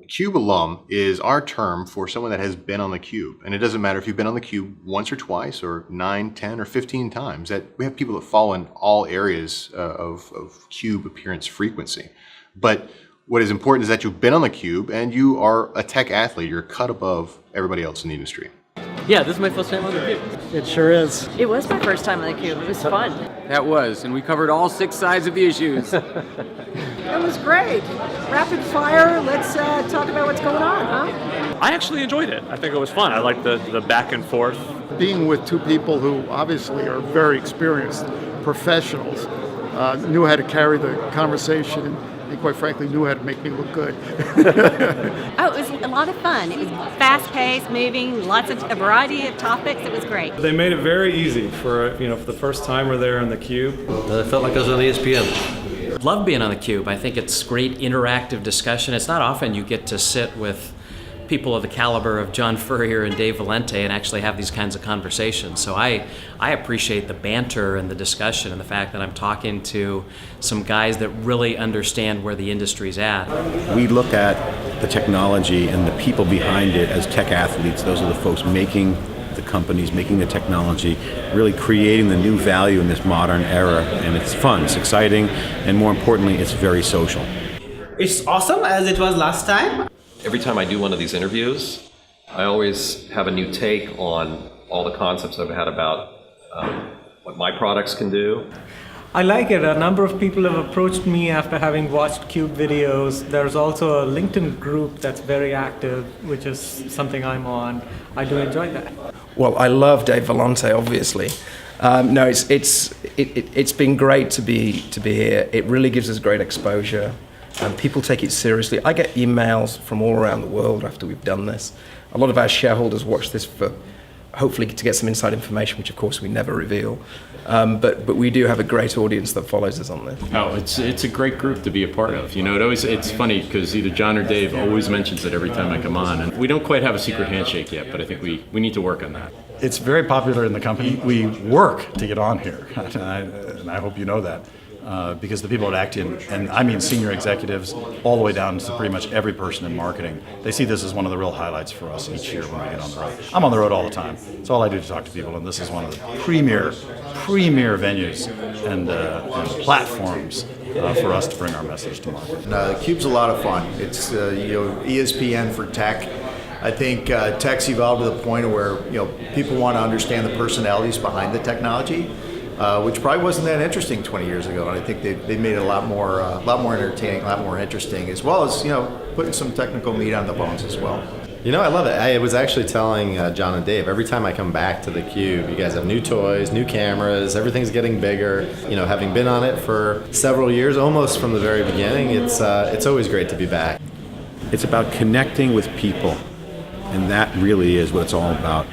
Cube alum is our term for someone that has been on the Cube. And it doesn't matter if you've been on the Cube once or twice or 9, 10, or 15 times. That we have people that fall in all areas of Cube appearance frequency. But what is important is that you've been on the Cube and you are a tech athlete. You're cut above everybody else in the industry. Yeah, this is my first time on the Cube. It sure is. It was my first time on the Cube. It was fun. That was, and we covered all 6 sides of the issues. It was great. Rapid fire. Let's talk about what's going on, huh? I actually enjoyed it. I think it was fun. I liked the back and forth. Being with two people who obviously are very experienced professionals, knew how to carry the conversation and quite frankly knew how to make me look good. Oh, it was a lot of fun. It was fast-paced, moving, a variety of topics. It was great. They made it very easy for the first timer there in the Cube. I felt like I was on ESPN. Love being on the Cube. I think it's great interactive discussion. It's not often you get to sit with people of the caliber of John Furrier and Dave Valente and actually have these kinds of conversations. So I appreciate the banter and the discussion and the fact that I'm talking to some guys that really understand where the industry's at. We look at the technology and the people behind it as tech athletes. Those are the folks making the companies, making the technology, really creating the new value in this modern era. And it's fun, it's exciting, and more importantly, it's very social. It's awesome as it was last time. Every time I do one of these interviews, I always have a new take on all the concepts I've had about what my products can do. I like it. A number of people have approached me after having watched Cube videos. There's also a LinkedIn group that's very active, which is something I'm on. I do enjoy that. Well, I love Dave Vellante, obviously. No, it's been great to be here. It really gives us great exposure. And people take it seriously. I get emails from all around the world after we've done this. A lot of our shareholders watch this for hopefully to get some inside information, which of course we never reveal. But we do have a great audience that follows us on this. Oh, it's a great group to be a part of. It's funny because either John or Dave always mentions it every time I come on. And we don't quite have a secret handshake yet, but I think we need to work on that. It's very popular in the company. We work to get on here, and I hope you know that. Because the people at Actian, and I mean senior executives, all the way down to pretty much every person in marketing, they see this as one of the real highlights for us each year when we get on the road. I'm on the road all the time. It's all I do to talk to people, and this is one of the premier venues and platforms for us to bring our message to market. Cube's a lot of fun. It's ESPN for tech. I think tech's evolved to the point where people want to understand the personalities behind the technology. Which probably wasn't that interesting 20 years ago, and I think they made it a lot more entertaining, a lot more interesting, as well as putting some technical meat on the bones as well. I love it. I was actually telling John and Dave, every time I come back to the Cube, you guys have new toys, new cameras, everything's getting bigger. Having been on it for several years, almost from the very beginning, it's always great to be back. It's about connecting with people, and that really is what it's all about.